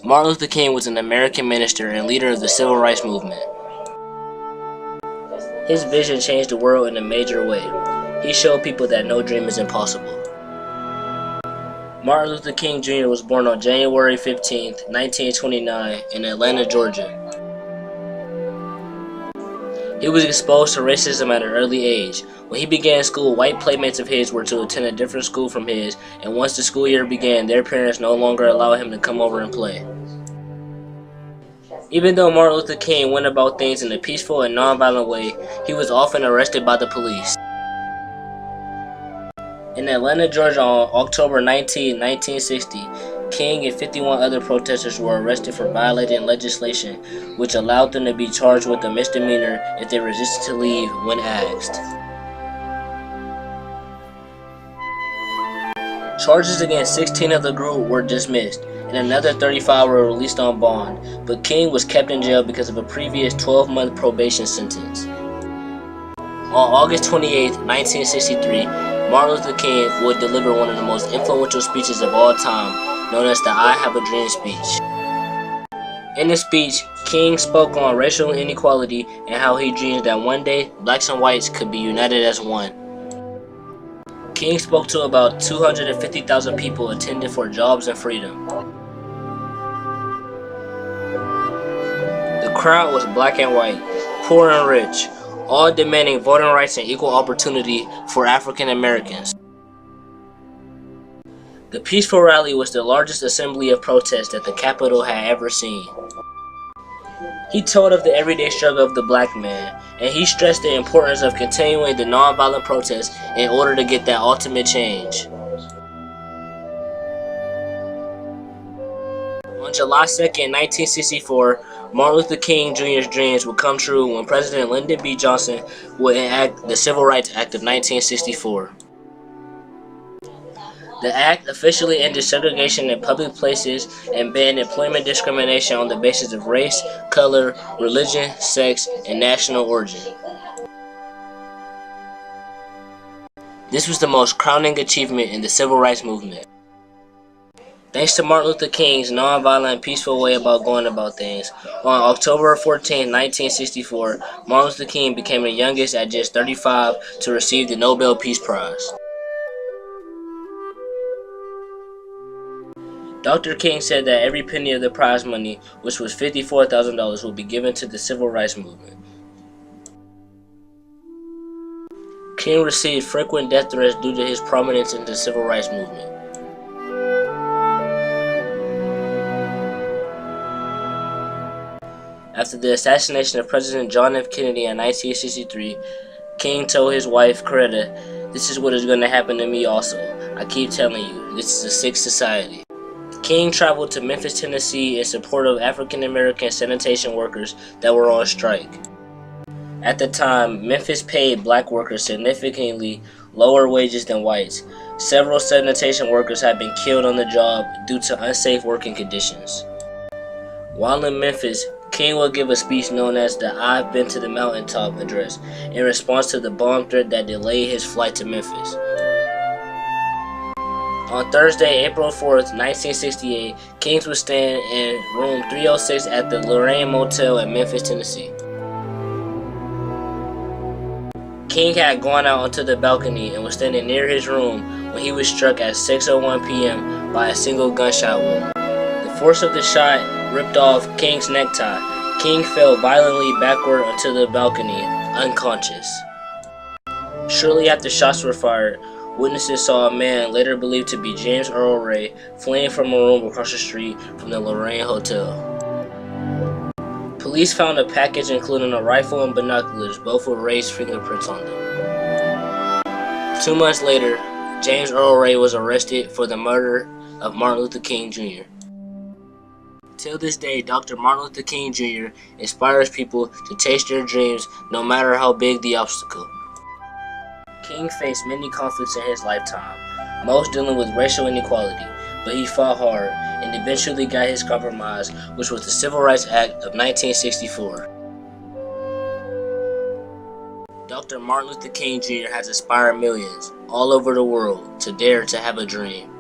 Martin Luther King was an American minister and leader of the Civil Rights Movement. His vision changed the world in a major way. He showed people that no dream is impossible. Martin Luther King Jr. was born on January 15, 1929 in Atlanta, Georgia. He was exposed to racism at an early age. When he began school, white playmates of his were to attend a different school from his, and once the school year began, their parents no longer allowed him to come over and play. Even though Martin Luther King went about things in a peaceful and nonviolent way, he was often arrested by the police. In Atlanta, Georgia on October 19, 1960, King and 51 other protesters were arrested for violating legislation which allowed them to be charged with a misdemeanor if they resisted to leave when asked. Charges against 16 of the group were dismissed, and another 35 were released on bond, but King was kept in jail because of a previous 12-month probation sentence. On August 28, 1963, Martin Luther King would deliver one of the most influential speeches of all time, known as the I Have a Dream speech. In the speech, King spoke on racial inequality and how he dreamed that one day blacks and whites could be united as one. King spoke to about 250,000 people attending for jobs and freedom. The crowd was black and white, poor and rich, all demanding voting rights and equal opportunity for African Americans. The peaceful rally was the largest assembly of protest that the Capitol had ever seen. He told of the everyday struggle of the black man, and he stressed the importance of continuing the nonviolent protest in order to get that ultimate change. On July 2, 1964, Martin Luther King Jr.'s dreams would come true when President Lyndon B. Johnson would enact the Civil Rights Act of 1964. The act officially ended segregation in public places and banned employment discrimination on the basis of race, color, religion, sex, and national origin. This was the most crowning achievement in the Civil Rights Movement. Thanks to Martin Luther King's nonviolent, peaceful way about going about things, on October 14, 1964, Martin Luther King became the youngest at just 35 to receive the Nobel Peace Prize. Dr. King said that every penny of the prize money, which was $54,000, will be given to the Civil Rights Movement. King received frequent death threats due to his prominence in the Civil Rights Movement. After the assassination of President John F. Kennedy in 1963, King told his wife, Coretta, "This is what is going to happen to me also. I keep telling you, this is a sick society." King traveled to Memphis, Tennessee in support of African American sanitation workers that were on strike. At the time, Memphis paid black workers significantly lower wages than whites. Several sanitation workers had been killed on the job due to unsafe working conditions. While in Memphis, King will give a speech known as the I've Been to the Mountaintop address in response to the bomb threat that delayed his flight to Memphis. On Thursday, April 4th, 1968, King was staying in room 306 at the Lorraine Motel in Memphis, Tennessee. King had gone out onto the balcony and was standing near his room when he was struck at 6:01 p.m. by a single gunshot wound. The force of the shot ripped off King's necktie. King fell violently backward onto the balcony, unconscious. Shortly after shots were fired, witnesses saw a man later believed to be James Earl Ray fleeing from a room across the street from the Lorraine Hotel. Police found a package including a rifle and binoculars, both with Ray's fingerprints on them. 2 months later, James Earl Ray was arrested for the murder of Martin Luther King Jr. Till this day, Dr. Martin Luther King Jr. inspires people to chase their dreams no matter how big the obstacle. King faced many conflicts in his lifetime, most dealing with racial inequality, but he fought hard and eventually got his compromise, which was the Civil Rights Act of 1964. Dr. Martin Luther King Jr. has inspired millions all over the world to dare to have a dream.